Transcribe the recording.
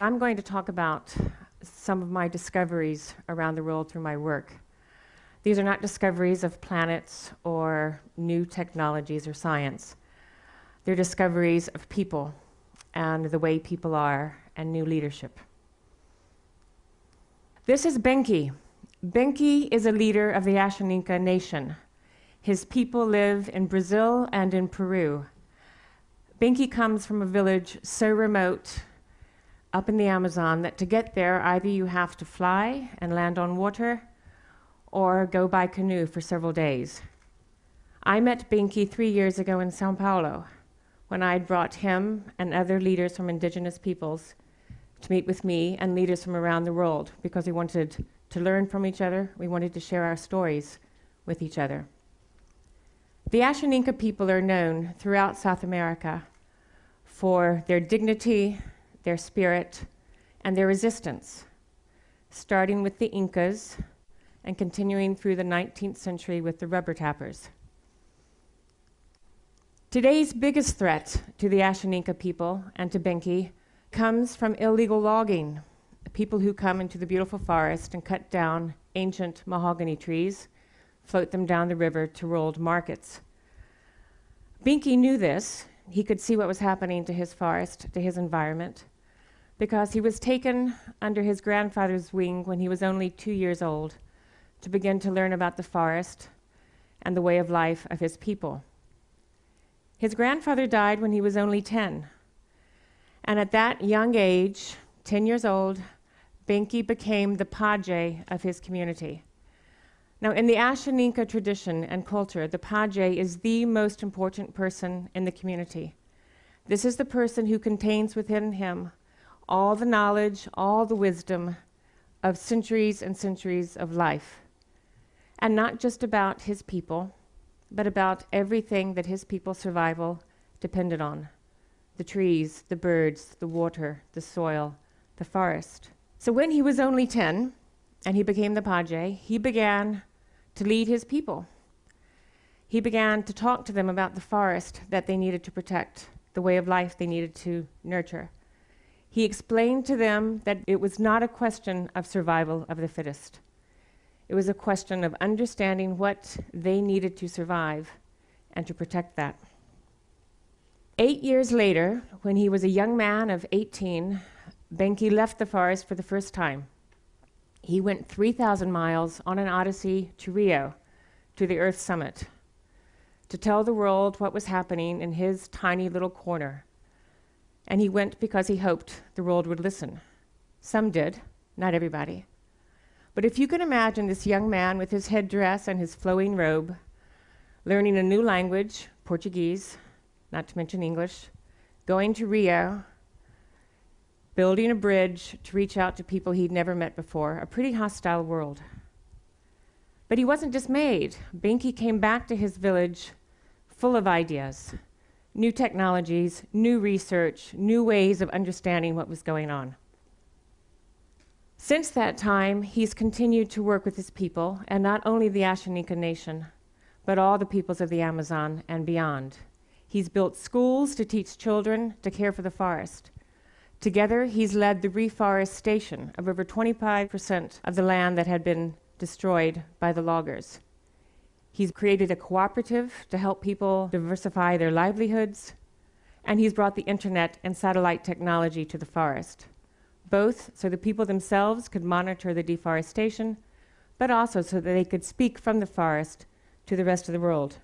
I'm going to talk about some of my discoveries around the world through my work. These are not discoveries of planets or new technologies or science. They're discoveries of people and the way people are and new leadership. This is Benki. Benki is a leader of the Ashaninka nation. His people live in Brazil and in Peru. Benki comes from a village so remote up in the Amazon that to get there, either you have to fly and land on water or go by canoe for several days. I met Benki 3 years ago in Sao Paulo when I'd brought him and other leaders from indigenous peoples to meet with me and leaders from around the world because we wanted to learn from each other. We wanted to share our stories with each other. The Ashaninka people are known throughout South America for their dignity, their spirit, and their resistance, starting with the Incas and continuing through the 19th century with the rubber tappers. Today's biggest threat to the Ashaninka people and to Benki comes from illegal logging, people who come into the beautiful forest and cut down ancient mahogany trees, float them down the river to world markets. Benki knew this. He could see what was happening to his forest, to his environment, because he was taken under his grandfather's wing when he was only 2 years old to begin to learn about the forest and the way of life of his people. His grandfather died when he was only 10. And at that young age, 10 years old, Benki became the Paje of his community. Now, in the Ashaninka tradition and culture, the Paje is the most important person in the community. This is the person who contains within him all the knowledge, all the wisdom of centuries and centuries of life. And not just about his people, but about everything that his people's survival depended on. The trees, the birds, the water, the soil, the forest. So when he was only 10, and he became the Paje, he began to lead his people. He began to talk to them about the forest that they needed to protect, the way of life they needed to nurture. He explained to them that it was not a question of survival of the fittest. It was a question of understanding what they needed to survive and to protect that. 8 years later, when he was a young man of 18, Benki left the forest for the first time. He went 3,000 miles on an odyssey to Rio, to the Earth summit, to tell the world what was happening in his tiny little corner. And he went because he hoped the world would listen. Some did, not everybody. But if you can imagine this young man with his headdress and his flowing robe, learning a new language, Portuguese, not to mention English, going to Rio, building a bridge to reach out to people he'd never met before, a pretty hostile world. But he wasn't dismayed. Benki came back to his village full of ideas, new technologies, new research, new ways of understanding what was going on. Since that time, he's continued to work with his people, and not only the Ashaninka nation, but all the peoples of the Amazon and beyond. He's built schools to teach children to care for the forest. Together, he's led the reforestation of over 25% of the land that had been destroyed by the loggers. He's created a cooperative to help people diversify their livelihoods, and he's brought the internet and satellite technology to the forest, both so the people themselves could monitor the deforestation, but also so that they could speak from the forest to the rest of the world.